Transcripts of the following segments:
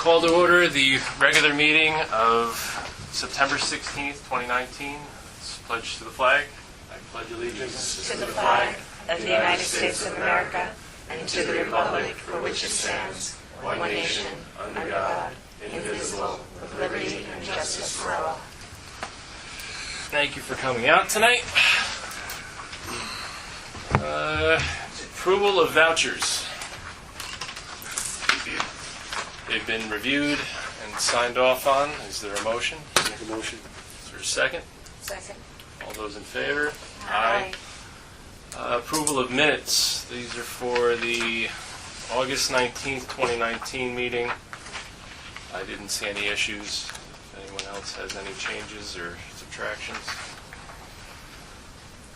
Call to order the regular meeting of September 16th, 2019. Let's pledge to the flag. I pledge allegiance to the flag of the United States of America and to the republic for which it stands, one nation, under God, indivisible, with liberty and justice for all. Thank you for coming out tonight. Approval of vouchers. They've been reviewed and signed off on. Is there a motion? Make a motion. Is there a second? Second. All those in favor? Aye. Approval of minutes. These are for the August 19th, 2019 meeting. I didn't see any issues. If anyone else has any changes or subtractions.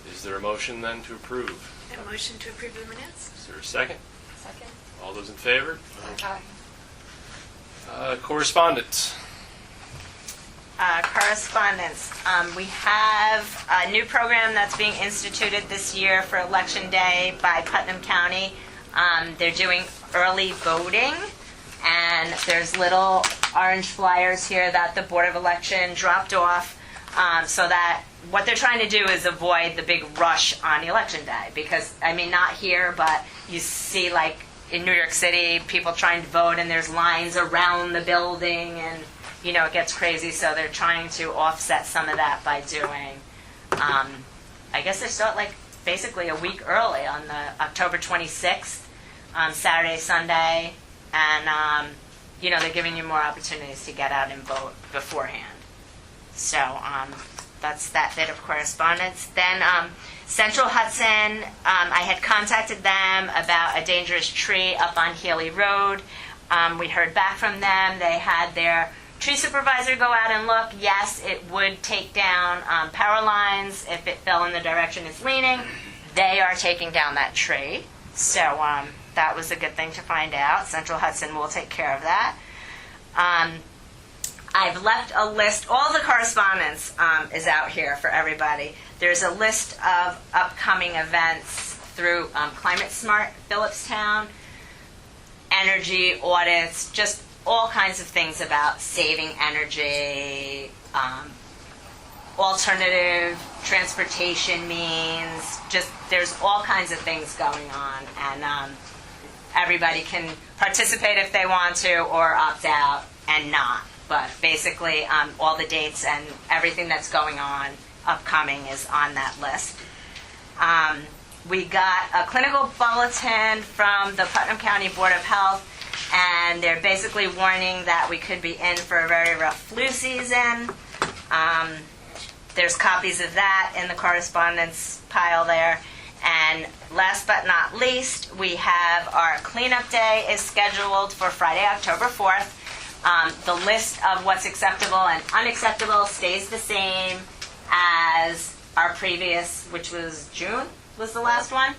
Is there a motion then to approve? A motion to approve the minutes? Is there a second? Second. All those in favor? Aye. Correspondence. Correspondence. We have a new program that's being instituted this year for Election Day by Putnam County. They're doing early voting, and there's little orange flyers here that the Board of Election dropped off so that what they're trying to do is avoid the big rush on Election Day. Because, I mean, not here, but you see, like, in New York City, people trying to vote, and there's lines around the building, and you know, it gets crazy, so they're trying to offset some of that by doing, I guess they start like basically a week early on the October 26th, Saturday, Sunday, and, you know, they're giving you more opportunities to get out and vote beforehand. So that's that bit of correspondence. Then Central Hudson, I had contacted them about a dangerous tree up on Healy Road. We heard back from them. They had their tree supervisor go out and look. Yes, it would take down power lines if it fell in the direction it's leaning. They are taking down that tree. So that was a good thing to find out. Central Hudson will take care of that. I've left a list. All the correspondence is out here for everybody. There's a list of upcoming events through Climate Smart Phillipstown, energy audits, just all kinds of things about saving energy, alternative transportation means, just there's all kinds of things going on, and everybody can participate if they want to or opt out and not. But basically all the dates and everything that's going on upcoming is on that list. We got a clinical bulletin from the Putnam County Board of Health, and they're basically warning that we could be in for a very rough flu season. There's copies of that in the correspondence pile there. And last but not least, we have our cleanup day is scheduled for Friday, October 4th. The list of what's acceptable and unacceptable stays the same as our previous, which was June, was the last one.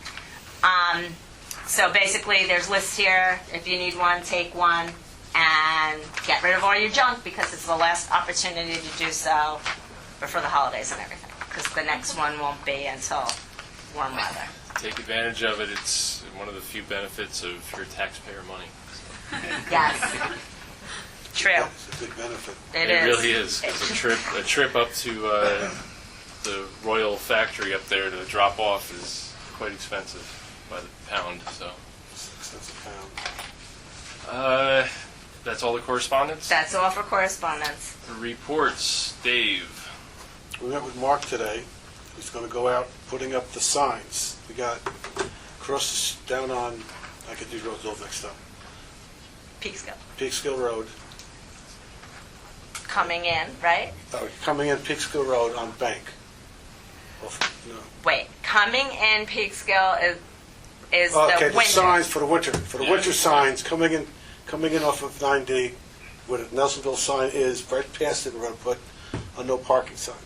So basically, there's lists here. If you need one, take one and get rid of all your junk because it's the last opportunity to do so before the holidays and everything. Because the next one won't be until warm weather. Take advantage of it. It's one of the few benefits of your taxpayer money. Yes. True. It's a big benefit. It is. Really is. 'Cause a trip up to the Royal Factory up there to drop off is quite expensive by the pound. So. That's a pound. That's all the correspondence? That's all for correspondence. Reports. Dave. We met with Mark today. He's going to go out putting up the signs. We got down on, I could do roads all next up, Peekskill Road. Coming in, right? Coming in Peekskill Road on Bank. Wait, coming in Peekskill is Okay, the the winter. signs for the winter. For the winter signs, coming in off of 9D, where the Nelsonville sign is, right past it, we're going to put a no parking sign.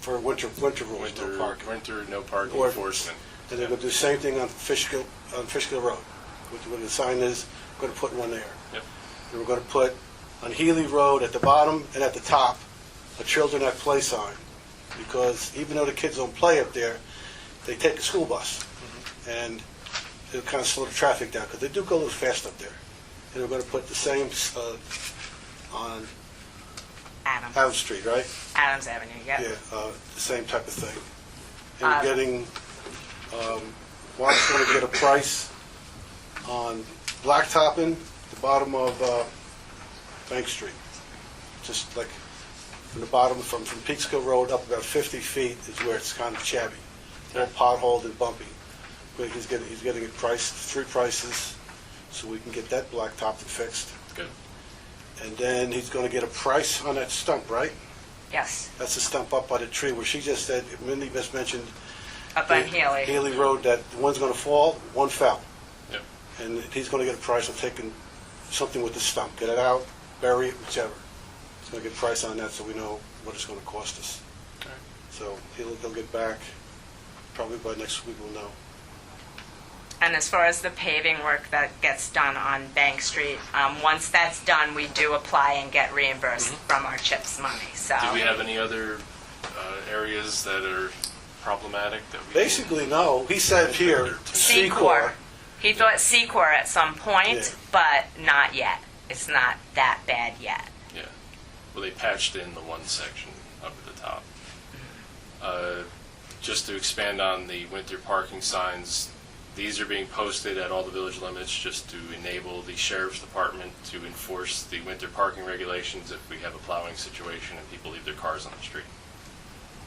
For winter rules, no parking. Winter no parking Or- enforcement. And they're going to do the same thing on Fishkill Road. Where the sign is, we're going to put one there. Yep. And we're going to put on Healy Road at the bottom and at the top a Children at Play sign. Because even though the kids don't play up there, they take a school bus. And it'll kind of slow the traffic down because they do go a little fast up there. and we're going to put the same on Adams. Adams Street, right? Adams Avenue, yep. Yeah, the same type of thing. And we're getting, Mark's going to get a price on blacktopping the bottom of Bank Street. Just like from the bottom, from Peekskill Road up about 50 feet is where it's kind of shabby, all potholed and bumpy. But he's getting it priced, 3 prices, so we can get that blacktopped and fixed. Good. And then he's going to get a price on that stump, right? Yes, That's the stump up by the tree where she just said, Mindy just mentioned up on Haley. Haley Road, that one's going to fall, one fell. Yep. And he's going to get a price of taking something with the stump, get it out, bury it, whichever. He's going to get a price on that so we know what it's going to cost us. Okay. So he'll get back, probably by next week we'll know. And as far as the paving work that gets done on Bank Street, once that's done, we do apply and get reimbursed from our CHIPS money. So Do we have any other areas that are problematic that we Basically, no. He said here, Secor. He thought Secor at some point, but not yet. It's not that bad yet. Yeah. Well, they patched in the one section up at the top. Just to expand on the winter parking signs, these are being posted at all the village limits just to enable the sheriff's department to enforce the winter parking regulations if we have a plowing situation and people leave their cars on the street.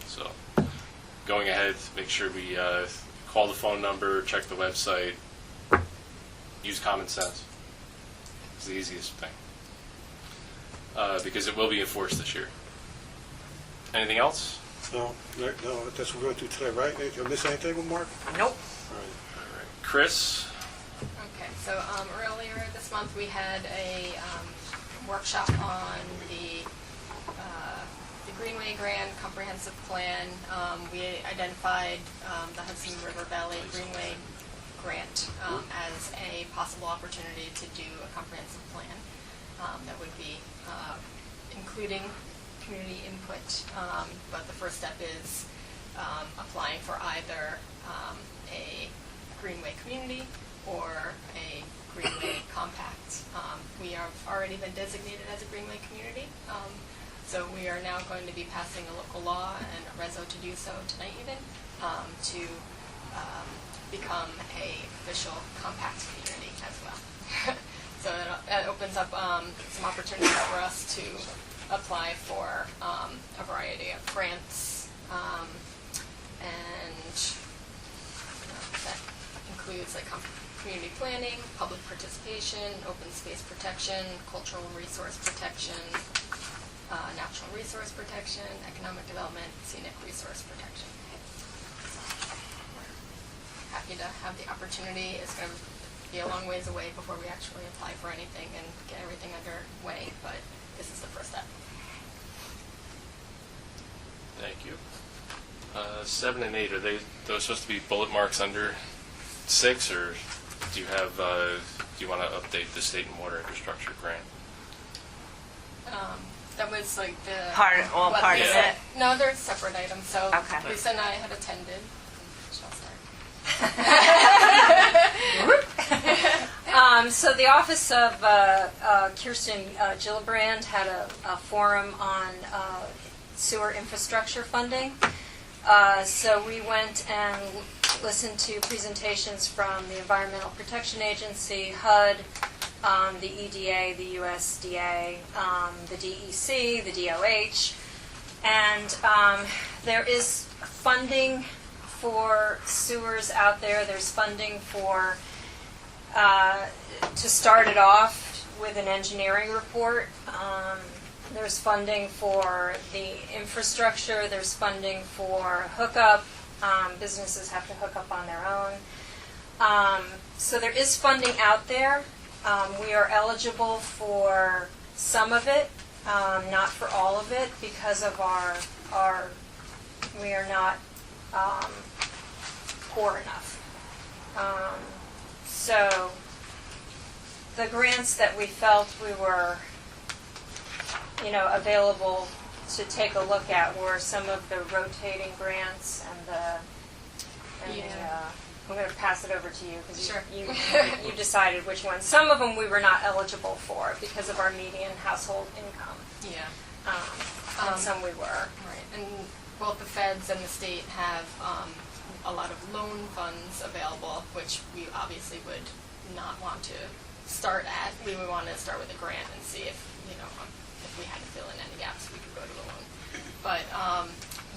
So, going ahead, make sure we call the phone number, check the website, use common sense. It's the easiest thing. Because it will be enforced this year. Anything else? No, that's what we're going to do today, right? Did I miss anything with Mark? Nope. All right. All right. Chris? Okay, so earlier this month we had a workshop on the Greenway Grand Comprehensive Plan. We identified the Hudson River Valley Greenway Grant as a possible opportunity to do a comprehensive plan that would be including community input, but the first step is applying for either a Greenway community or a Greenway compact. We have already been designated as a Greenway community, so we are now going to be passing a local law and a reso to do so tonight even, to become a official compact community as well. So that opens up some opportunities for us to apply for a variety of grants, and that includes like community planning, public participation, open space protection, cultural and resource protection, natural resource protection, economic development, scenic resource protection. We're happy to have the opportunity. It's going to be a long ways away before we actually apply for anything and get everything underway, but this is the first step. Thank you. 7 and 8, are those supposed to be bullet marks under 6, or do you have? Do you want to update the state and water infrastructure grant? That was like the Part of it? No, they're separate items. So Okay. Lisa and I had attended. So the office of Kirsten Gillibrand had a forum on sewer infrastructure funding. So we went and listened to presentations from the Environmental Protection Agency, HUD, the EDA, the USDA, the DEC, the DOH, and there is funding for sewers out there. There's funding for to start it off with an engineering report. There's funding for the infrastructure. There's funding for hookup. Businesses have to hook up on their own. So there is funding out there. We are eligible for some of it, not for all of it, because of our we are not poor enough. So the grants that we felt we were, available to take a look at were some of the rotating grants and the I'm going to pass it over to you because Sure. you decided which ones. Some of them we were not eligible for because of our median household income. Yeah. And some we were. Right, and both the feds and the state have a lot of loan funds available, which we obviously would not want to start at. We would want to start with a grant and see if, if we had to fill in any gaps, we could go to the loan. But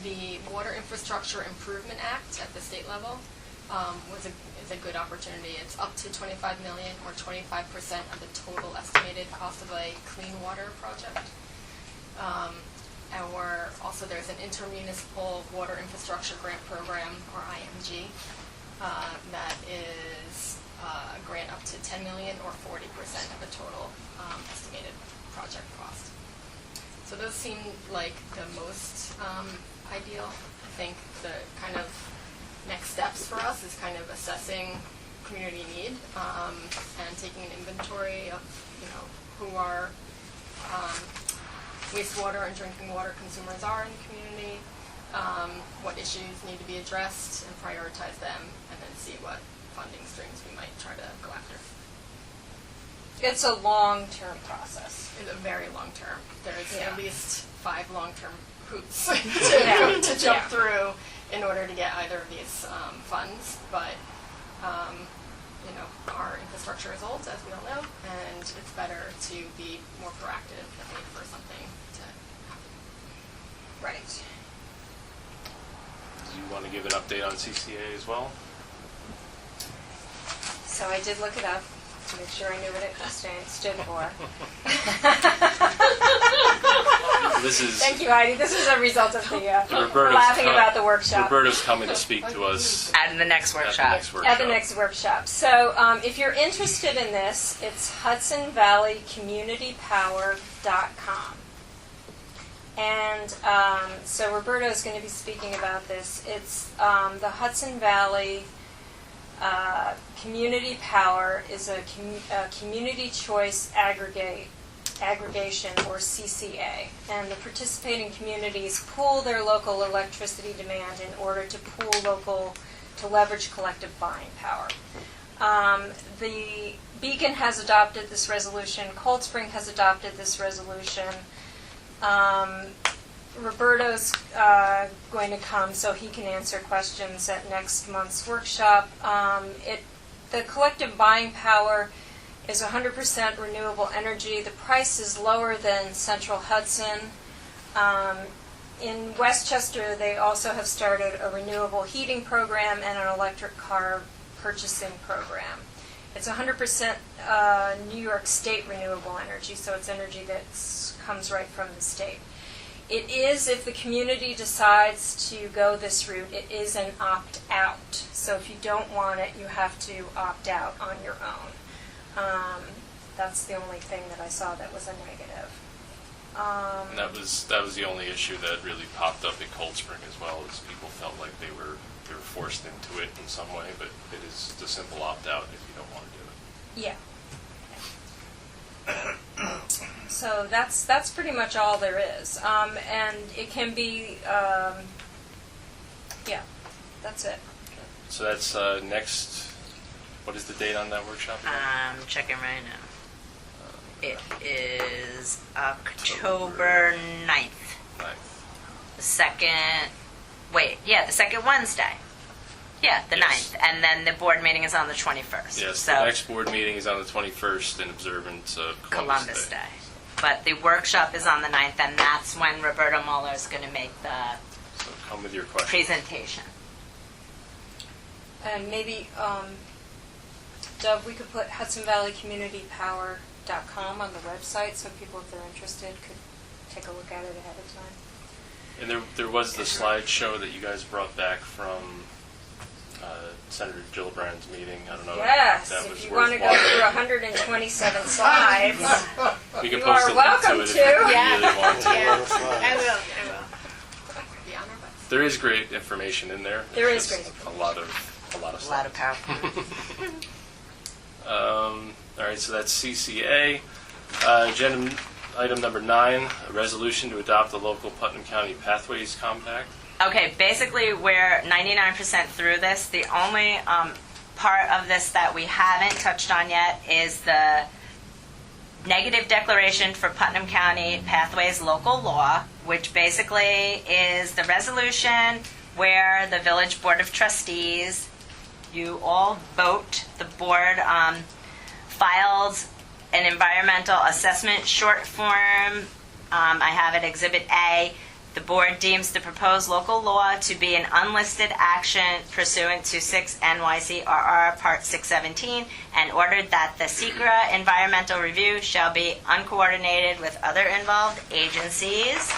the Water Infrastructure Improvement Act at the state level is a good opportunity. It's up to $25 million or 25% of the total estimated cost of a clean water project. There's an intermunicipal water infrastructure grant program, or IMG, that is a grant up to $10 million or 40% of the total estimated project cost. So those seem like the most ideal. I think the kind of next steps for us is kind of assessing community need and taking an inventory of who our wastewater and drinking water consumers are in the community, what issues need to be addressed, and prioritize them, and then see what funding streams we might try to go after. It's a long-term process. It's a very long term. There's Yeah. at least 5 long-term hoops Yeah. to jump Yeah. through in order to get either of these funds. But our infrastructure is old, as we all know, and it's better to be more proactive than wait for something to happen. Right. Do you want to give an update on CCA as well? So I did look it up to make sure I knew what it stood for. This is Thank you, Heidi. This is a result of the Roberto's laughing about the workshop. Roberto's coming to speak to us At the next at the workshop. next workshop. At the next workshop. So if you're interested in this, it's HudsonValleyCommunityPower.com. And so Roberto is going to be speaking about this. It's the Hudson Valley Community Power is a community choice aggregation, or CCA, and the participating communities pool their local electricity demand in order to leverage collective buying power. The Beacon has adopted this resolution. Cold Spring has adopted this resolution. Roberto's going to come so he can answer questions at next month's workshop. The collective buying power is 100% renewable energy. The price is lower than Central Hudson. In Westchester, they also have started a renewable heating program and an electric car purchasing program. It's 100% New York State renewable energy, so it's energy that comes right from the state. It is, if the community decides to go this route, it is an opt-out. So if you don't want it, you have to opt out on your own. That's the only thing that I saw that was a negative. And that was the only issue that really popped up at Cold Spring as well, is people felt like they were forced into it in some way, but it is the simple opt-out if you don't want to do it. Yeah. So that's pretty much all there is. And it can be, yeah, that's it. So that's next, what is the date on that workshop again? I'm checking right now. It is October 9th. Ninth. The second Wednesday. Yeah, the Yes. 9th. And then the board meeting is on the 21st. Yes, so the next board meeting is on the 21st in observance of Columbus Day. But the workshop is on the 9th, and that's when Roberto Muller is going to make the So come with your questions. presentation. And maybe, Dub, we could put HudsonValleyCommunityPower.com on the website so people, if they're interested, could take a look at it ahead of time. And there was the slideshow that you guys brought back from Senator Gillibrand's meeting. I don't know Yes, if that was if you want to go worthwhile. through 127 slides. We can you post are a link welcome to it if to. you really want to. I will. Be on our best. There is great information in there. There It's is just great a lot of A lot of slides. PowerPoint. All right, so that's CCA. Agenda item number 9, a resolution to adopt the local Putnam County Pathways Compact. Okay, basically, we're 99% through this. The only part of this that we haven't touched on yet is the negative declaration for Putnam County Pathways local law, which basically is the resolution where the Village Board of Trustees, you all vote, the board filed an environmental assessment short form. I have it Exhibit A. The board deems the proposed local law to be an unlisted action pursuant to 6 NYCRR Part 617 and ordered that the SECRA environmental review shall be uncoordinated with other involved agencies.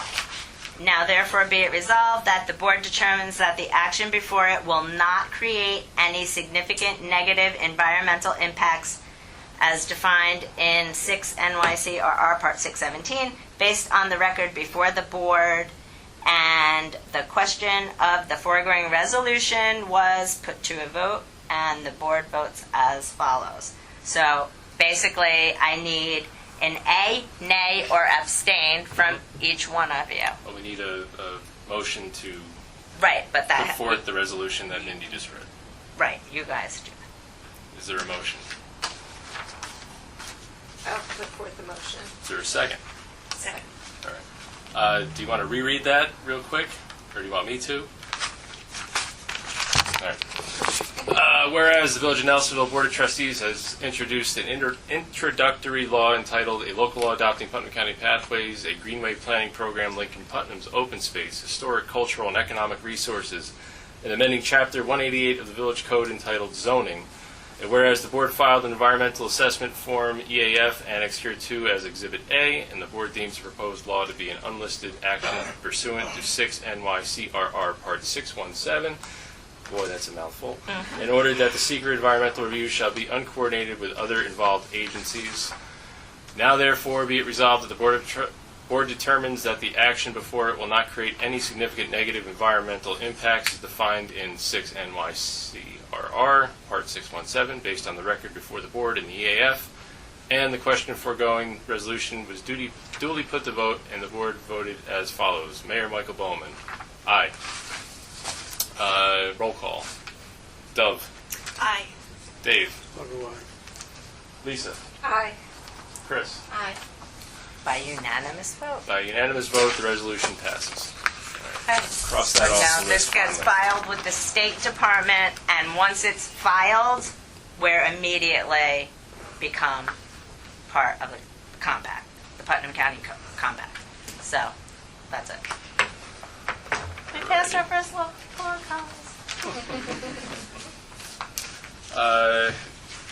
Now therefore be it resolved that the board determines that the action before it will not create any significant negative environmental impacts as defined in 6 NYCRR Part 617 based on the record before the board. And the question of the foregoing resolution was put to a vote, and the board votes as follows. So basically, I need an A, nay, or abstain from each one of you. Well, we need a motion to Right, but put that... forth the resolution that Mindy just read. Right, you guys do. Is there a motion? I'll put forth the motion. Is there a second? Second. All right. Do you want to reread that real quick, or do you want me to? All right. Whereas the Village of Nelsonville Board of Trustees has introduced an introductory law entitled A Local Law Adopting Putnam County Pathways, a Greenway Planning Program linking Putnam's open space, historic, cultural, and economic resources, and amending Chapter 188 of the Village Code entitled Zoning. And whereas the board filed an environmental assessment form, EAF, annexed here to as Exhibit A, and the board deems the proposed law to be an unlisted action pursuant to 6 NYCRR Part 617. Boy, that's a mouthful. In order that the secret environmental review shall be uncoordinated with other involved agencies. Now, therefore, be it resolved that the board determines that the action before it will not create any significant negative environmental impacts as defined in 6 NYCRR Part 617 based on the record before the board and the EAF. And the question of foregoing resolution was duly put to vote, and the board voted as follows. Mayor Michael Bowman. Aye. Roll call. Dove. Aye. Dave. Otherwise, Lisa. Aye. Chris. Aye. By unanimous vote. By unanimous vote, the resolution passes. Okay. Cross that off Now the this list gets finally. filed with the State Department, and once it's filed, we're immediately become part of the compact, the Putnam County Compact. So, that's it. We passed our first law. Come on, Collins.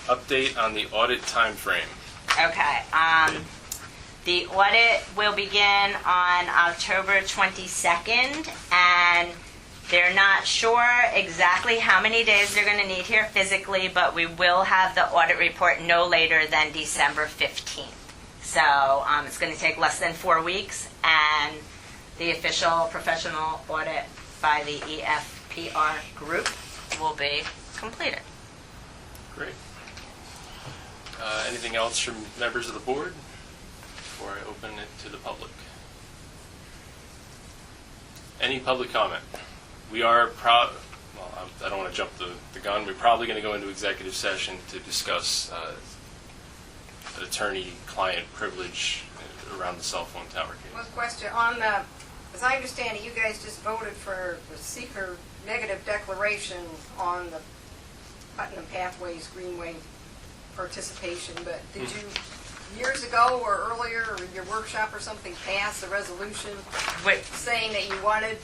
Update on the audit timeframe. Okay, the audit will begin on October 22nd, and they're not sure exactly how many days they're going to need here physically, but we will have the audit report no later than December 15th. So it's going to take less than 4 weeks, and the official professional audit by the EFPR group will be completed. Great. Anything else from members of the board before I open it to the public? Any public comment? We are I don't want to jump the gun. We're probably going to go into executive session to discuss attorney-client privilege around the cell phone tower case. One question on the, as I understand it, you guys just voted for the seeker negative declaration on the Putnam Pathways Greenway participation, but did you years ago or earlier, or in your workshop or something, pass a resolution Wait, saying that you wanted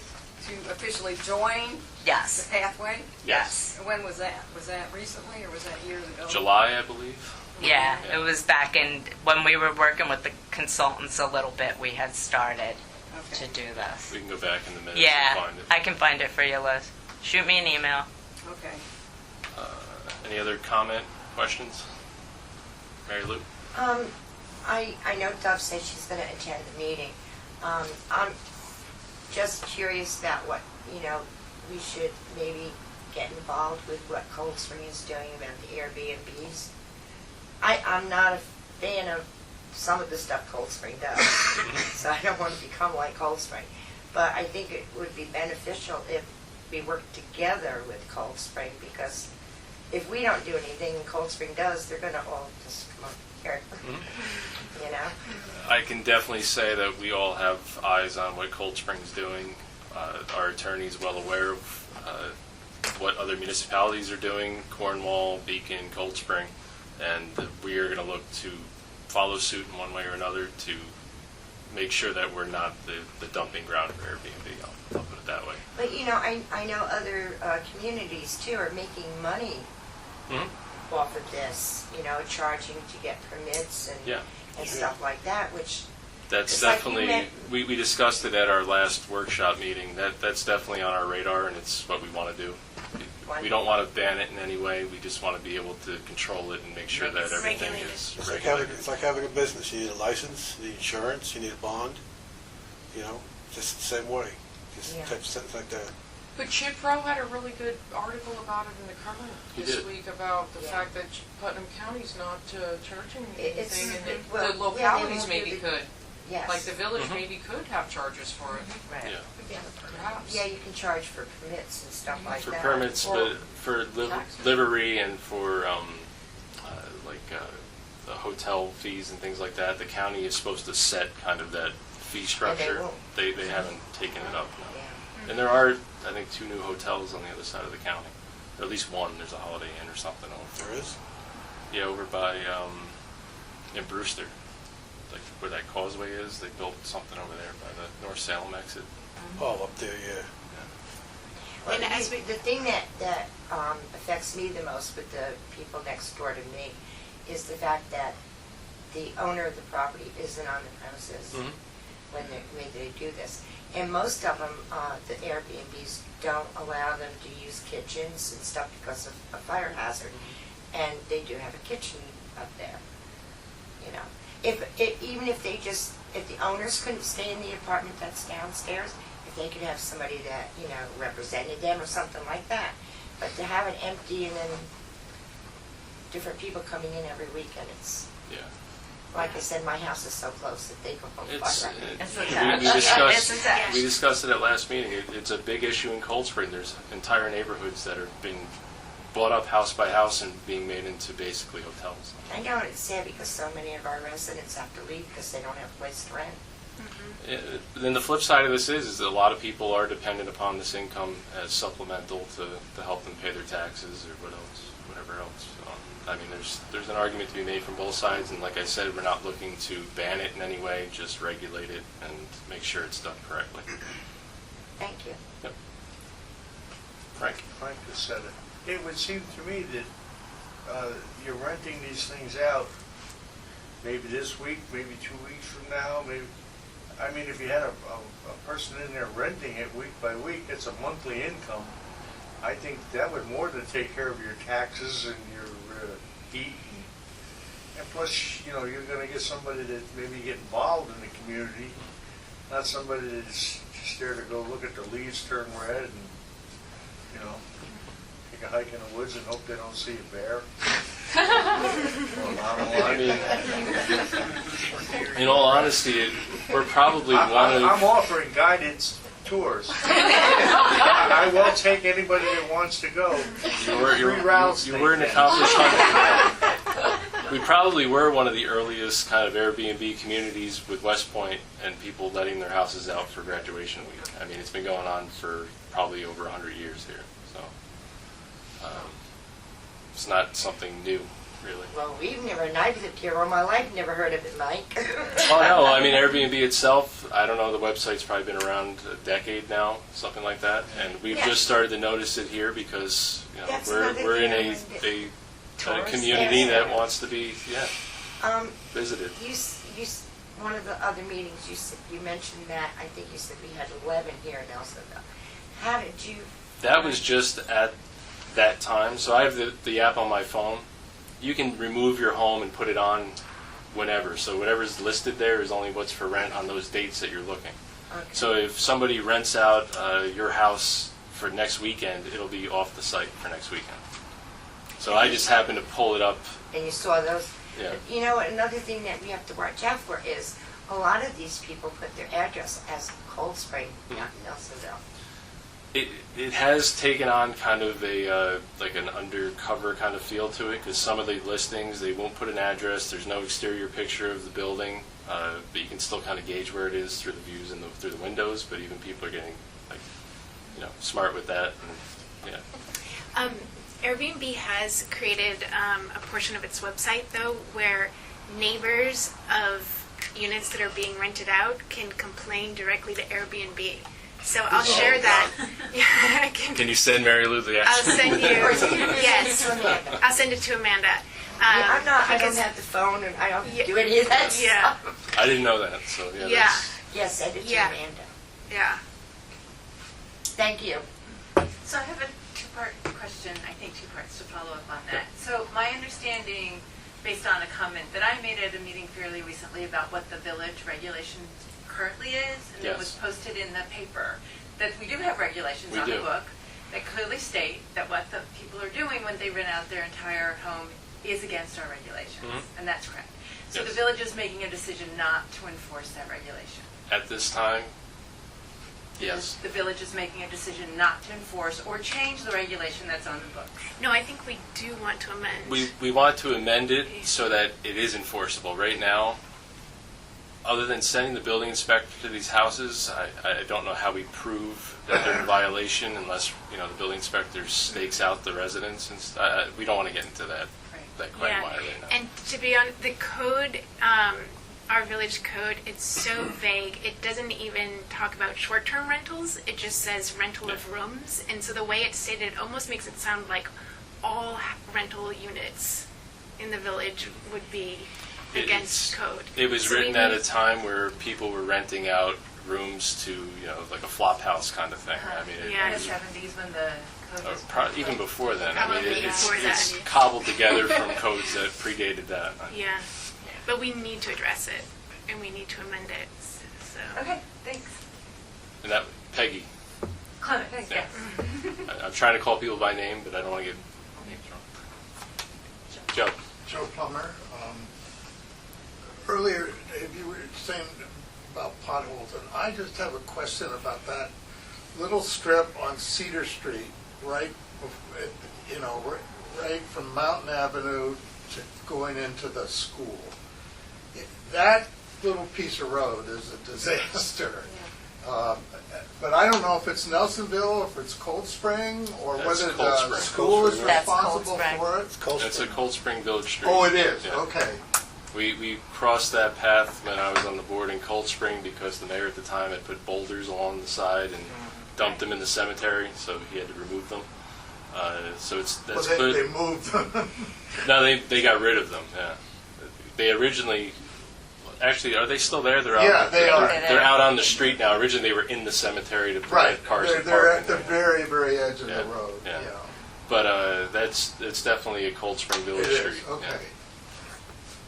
to officially join the yes, pathway? yes. And when was that? Was that recently or was that years ago? July, I believe. Yeah, it was back in, when we were working with the consultants a little bit, we had started to Okay. do this. We can go back in the minutes Yeah, and find it. I can find it for you, Liz. Shoot me an email. Okay. Any other comment, questions? Mary Lou? I know Dove said she's going to attend the meeting. I'm just curious about what, we should maybe get involved with what Cold Spring is doing about the Airbnbs. I'm not a fan of some of the stuff Cold Spring does, so I don't want to become like Cold Spring. But I think it would be beneficial if we work together with Cold Spring, because if we don't do anything and Cold Spring does, they're gonna all just come up here. You know? I can definitely say that we all have eyes on what Cold Spring's doing. Our attorney's well aware of what other municipalities are doing, Cornwall, Beacon, Cold Spring, and we are going to look to follow suit in one way or another to make sure that we're not the dumping ground for Airbnb. I'll put it that way. But you know, I know other communities too are making money off of this, you know, charging to get permits and, Yeah. and stuff like that, which, That's It's like you definitely, meant- we discussed it at our last workshop meeting. That's definitely on our radar, and it's what we want to do. We don't want to ban it in any way. We just want to be able to control it and make sure that everything is It's like regulated. having a business. You need a license, you need insurance, you need a bond, you know, just the same way. Just Yeah. type something like that. But Chipro had a really good article about it in the Current He this did. week about the Yeah. fact that Putnam County's not charging It's- anything, and that well, the yeah, they localities won't maybe do the- could. yes. Like the village maybe could have charges for it, Right. Yeah. perhaps. Yeah, you can charge for permits and stuff like For that. permits, Or but for taxes. livery and for the hotel fees and things like that, the county is supposed to set kind of that fee structure. won't. They haven't taken it up now. Yeah. And there are, I think, 2 new hotels on the other side of the county. Or at least one. There's a Holiday Inn or something over. There is? Yeah, over by in Brewster, like where that causeway is. They built something over there by the North Salem exit. Oh, up there, yeah. Well, the thing that affects me the most with the people next door to me is the fact that the owner of the property isn't on the premises when they do this. And most of them, the Airbnbs don't allow them to use kitchens and stuff because of a fire hazard. And they do have a kitchen up there, you know. Even if the owners couldn't stay in the apartment that's downstairs, if they could have somebody that, you know, represented them or something like that. But to have it empty and then different people coming in every weekend, it's, Yeah. like I said, my house is so close that they go home It's, fire. It's we attached. discussed, It's attached. we discussed it at last meeting. It's a big issue in Cold Spring. There's entire neighborhoods that are being bought up house by house and being made into basically hotels. I know it's sad because so many of our residents have to leave because they don't have a place to rent. Then the flip side of this is that a lot of people are dependent upon this income as supplemental to help them pay their taxes or whatever else. I mean, there's an argument to be made from both sides, and like I said, we're not looking to ban it in any way, just regulate it and make sure it's done correctly. Thank you. Yep. Frank? Frank just said it. It would seem to me that you're renting these things out maybe this week, maybe 2 weeks from now, maybe. I mean, if you had a person in there renting it week by week, it's a monthly income. I think that would more than take care of your taxes and your heat. And plus, you know, you're going to get somebody that maybe get involved in the community, not somebody that's just there to go look at the leaves turn red and, you know, take a hike in the woods and hope they don't see a bear. I mean, in all honesty, we're probably one I'm of... offering guided tours. I will take anybody that wants to go. You were an accomplished hunter. We probably were one of the earliest kind of Airbnb communities with West Point and people letting their houses out for graduation week. I mean, it's been going on for probably over 100 years here. So it's not something new, really. Well, and I've lived here all my life, never heard of it, Mike. Well, no, I mean, Airbnb itself, I don't know, the website's probably been around a decade now, something like that. And we've Yeah. just started to notice it here because, you know, That's we're another in thing a Tourist community area. that wants to be, Um, visited. one of the other meetings, you mentioned that, I think you said we had 11 here in Nelsonville. How did you? That was just at that time. So I have the app on my phone. You can remove your home and put it on whenever. So whatever's listed there is only what's for rent on those dates that you're looking. Okay. So if somebody rents out your house for next weekend, it'll be off the site for next weekend. So I just happened to pull it up. And you saw those? Yeah. You know, another thing that we have to watch out for is a lot of these people put their address as Cold Spring, not Nelsonville. It has taken on kind of a like an undercover kind of feel to it, because some of the listings, they won't put an address. There's no exterior picture of the building, but you can still kind of gauge where it is through the views and through the windows. But even people are getting like, smart with that. And, yeah. Airbnb has created a portion of its website, though, where neighbors of units that are being rented out can complain directly to Airbnb. So I'll share that. Yeah, I Can you send Mary Lou the I'll send you. Or is it- Yes, send it to Amanda? I'll send it to Amanda. I don't because- have the phone and I don't Yeah. do any of that Yeah. stuff. I didn't know that, so yeah. Yeah. that's- Yes, send it to Yeah. Amanda. Yeah. Thank you. So I have a two-part question, I think two parts to follow up on that. So my understanding, based on a comment that I made at a meeting fairly recently about what the village regulation currently is, and it was Yes. posted in the paper, that we do have regulations We on the do. book that clearly state that what the people are doing when they rent out their entire home is against our regulations, Mhm. and that's correct. So Yes. the village is making a decision not to enforce that regulation. At this time, yes. The village is making a decision not to enforce or change the regulation that's on the books. No, I think we do want to amend. We want to amend it so that it is enforceable. Right now, other than sending the building inspector to these houses, I don't know how we prove that they're in violation unless, the building inspector stakes out the residents. And we don't want to get into that quagmire right now. And to be honest, the code, our village code, it's so vague. It doesn't even talk about short-term rentals. It just says rental of rooms. And so the way it's stated, it almost makes it sound like all rental units in the village would be against code. It was So we written at need- a time where people were renting out rooms to, like a flop house kind of thing. I mean, Yeah. In the 70s when the code was even before then. I mean, Probably it's before that. it's cobbled together from codes that predated that. Yeah. But we need to address it, and we need to amend it. So. Okay, thanks. And that, Peggy, Clement, thanks, Yeah. yes. I'm trying to call people by name, but I don't want to get names wrong. Joe. Joe Plummer. Earlier, Dave, you were saying about potholes, and I just have a question about that little strip on Cedar Street, right, right from Mountain Avenue to going into the school. That little piece of road is a disaster. But I don't know if it's Nelsonville, if it's Cold Spring, or That's whether Cold the Spring. school is That's Cold responsible Spring. for it. It's Cold That's a Spring. Cold Spring Village Street. Oh, it is, Yeah. okay. We crossed that path when I was on the board in Cold Spring because the mayor at the time had put boulders along the side and dumped them in the cemetery, so he had to remove them. So that's Well, good. they moved them. No, they got rid of them. Yeah, they originally. Actually, are they still there? They're out. Yeah, they are. They're out on the street now. Originally, they were in the cemetery to prevent Right, cars from they're parking at the there. very, very edge of Yeah, the road, yeah. yeah. But it's definitely a Cold Spring It Village is, Street. yeah. okay.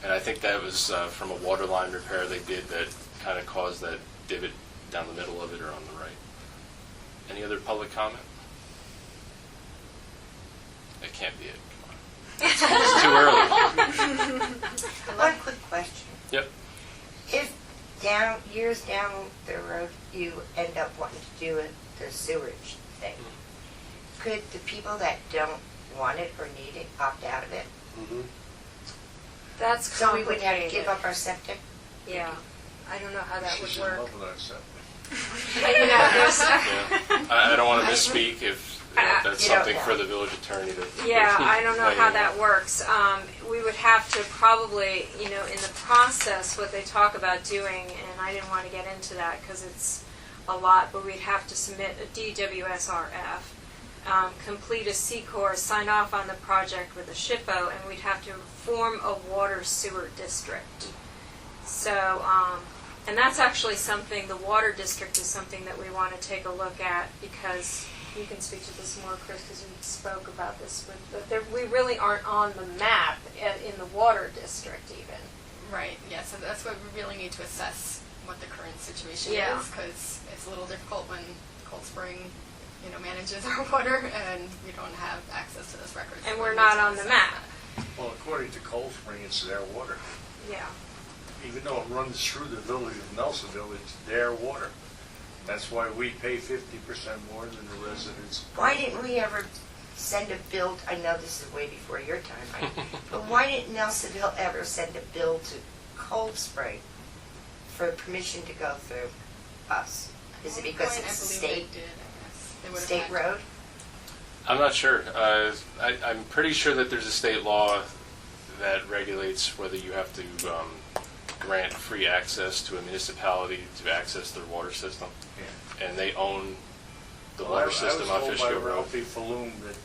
And I think that was from a water line repair they did that kind of caused that divot down the middle of it or on the right. Any other public comment? That can't be it. Come on. It's too early. One quick question. Yep. If years down the road, you end up wanting to do the sewerage thing, could the people that don't want it or need it opt out of it? That's So we would have to complicated. give up our septic? Yeah, I don't know how that would She's in work. love with that stuff. You know, there's, Yeah. I don't want to misspeak if that's You don't something know. for the village attorney to. yeah, I don't know weigh how in that on. works. We would have to probably, in the process, what they talk about doing, and I didn't want to get into that because it's a lot, but we'd have to submit a DWSRF, complete a C-Corps, sign off on the project with a SHPO, and we'd have to form a water sewer district. So, and that's actually something, the water district is something that we want to take a look at because you can speak to this more, Chris, because you spoke about this, but we really aren't on the map in the water district even. Right, yeah, so that's why we really need to assess what the current situation Yeah. is, because it's a little difficult when Cold Spring, manages our water, and we don't have access to those records. And So we're we not need to on the assess map. that. Well, according to Cold Spring, it's their water. Yeah. even though it runs through the village of Nelsonville, it's their water. That's why we pay 50% more than the residents. Why didn't we ever send a bill, I know this is way before your time, right? But why didn't Nelsonville ever send a bill to Cold Spring for permission to go through us? Is it because it's a state road? I'm not sure. I'm pretty sure that there's a state law that regulates whether you have to grant free access to a municipality to access their water system. Yeah. And they own the Well, water system on I was Fishkill told by Road. Ralphie Falloon that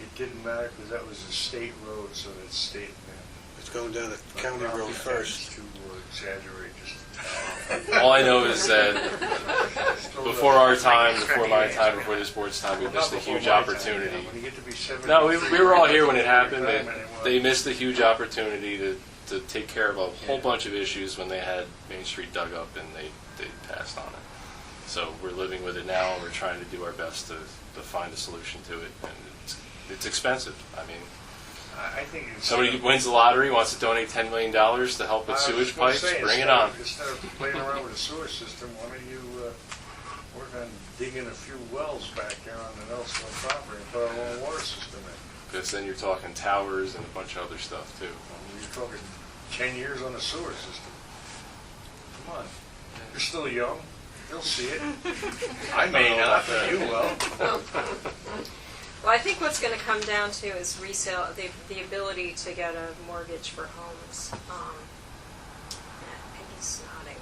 it didn't matter because that was a state road, so it's state. It's going down the county road Ralphie first. tends to exaggerate just. All I know is that before our time, before my time, before this board's time, we missed a huge opportunity. When you get to be 73, No, we were all here when it happened. time They, anymore. they missed a huge opportunity to take care of a whole bunch of issues when they had Main Street dug up and they passed on it. So we're living with it now, and we're trying to do our best to find a solution to it. And it's expensive. I mean, I think it's somebody wins the lottery, wants to donate $10 million to help with sewage pipes, bring it on. Instead of playing around with a sewer system, why don't you work on digging a few wells back there on the Nelsonville property and put our own water system in? Because then you're talking towers and a bunch of other stuff too. You're talking 10 years on a sewer system. Come on, you're still young. You'll see it. I may not, but you will. Well, I think what's going to come down to is resale, the ability to get a mortgage for homes. Peggy's nodding.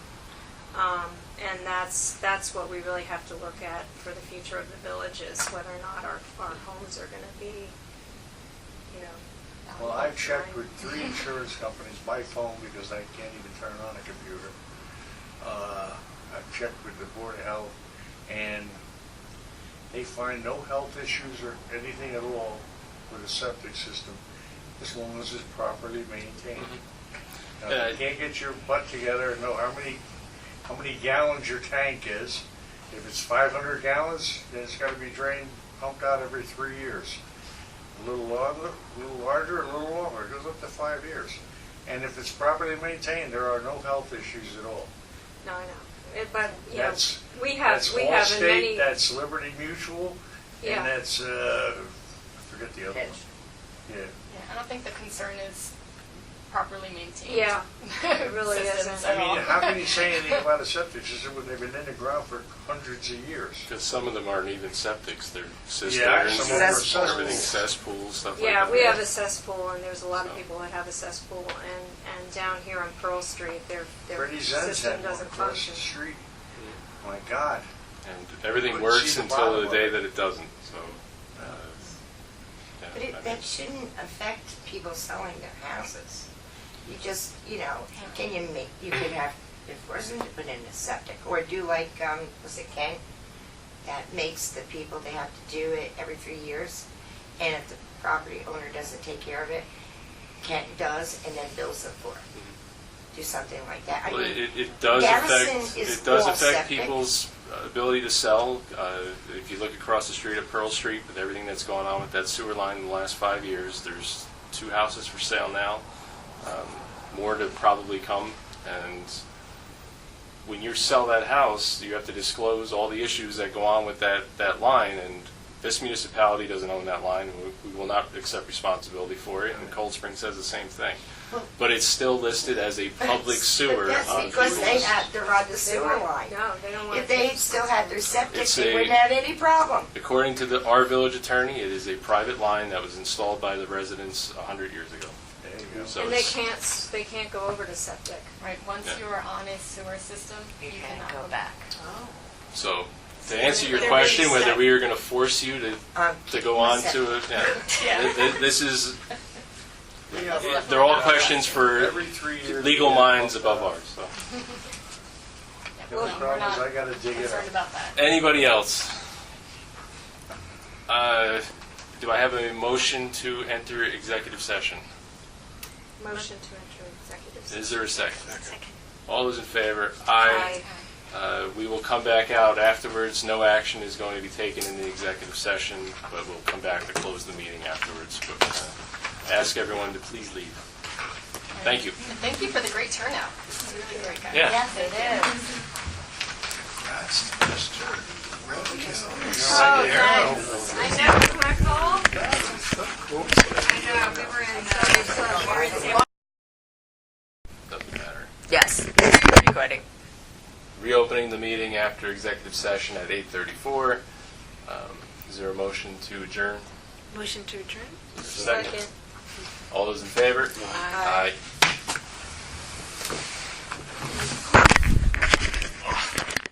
And that's what we really have to look at for the future of the village, is whether or not our homes are going to be, you know. Well, I've checked with 3 insurance companies by phone because I can't even turn on a computer. I've checked with the Board of Health, and they find no health issues or anything at all with a septic system as long as it's properly maintained. Now, Yeah. you can't get your butt together and know how many gallons your tank is. If it's 500 gallons, then it's got to be drained, pumped out every 3 years. A little larger, a little longer. It goes up to 5 years. And if it's properly maintained, there are no health issues at all. No, I know. But, you know, That's we have in Allstate, many. that's Liberty Mutual, Yeah. and that's, I forget the other one. Yeah. Yeah, I don't think the concern is properly maintained. Yeah, it really systems isn't. at I mean, all. how can you say anything about a septic system when they've been in the ground for hundreds of years? Because some of them aren't even septics, they're Yeah, cisterns, some of them are Cesspools. everything cesspools, stuff like Yeah, that. we have a cesspool, and there's a lot of So. people that have a cesspool, and down here on Pearl Street, their Freddie Zenz system had one doesn't across function. the street. My God. And everything Couldn't works see the until bottom the of day it. that it doesn't, so. Yeah, But I mean, that shouldn't affect people selling their houses. You just, you know, you could have enforcement to put in a septic, or do like, was it Kent? That makes the people, they have to do it every 3 years, and if the property owner doesn't take care of it, Kent does, and then bills them for it. Do something like that. I Well, mean, it does Garrison affect, is it does all affect septic. people's ability to sell. If you look across the street at Pearl Street, with everything that's gone on with that sewer line in the last 5 years, there's 2 houses for sale now, more to probably come. And when you sell that house, you have to disclose all the issues that go on with that line. And this municipality doesn't own that line, and we will not accept responsibility for it. And Cold Spring says the same thing. But it's still listed as a public sewer. But that's on because they people's- have to run the sewer line. No, they don't want If they still had their septic, It's they a- wouldn't have any problem. According to our village attorney, it is a private line that was installed by the residents 100 years ago. There you go. So And they it's- can't go over to septic. Right, once Yeah. you are on a sewer system, you cannot go back. So to answer your They're question, being whether set. we are going to force you to go on to it, Yeah. this is, We have they're all questions for every 3 years. legal minds above ours. So. The only We're problem is not I gotta dig it concerned up. about that. Anybody else? Do I have a motion to enter executive session? Motion to enter executive session. Is there a second? Second. All those in favor? Aye. We will come back out afterwards. No action is going to be taken in the executive session, but we'll come back to close the meeting afterwards. But ask everyone to please leave. Thank you. And thank you for the great turnout. This is really great, guys. Yeah. Yes, it is. That's Mr. Roadkill. Oh, nice. I know, isn't that cool? I know, we were in, Doesn't matter. Yes, recording. Reopening the meeting after executive session at 8:34. Is there a motion to adjourn? Motion to adjourn? Second. All those in favor? Aye.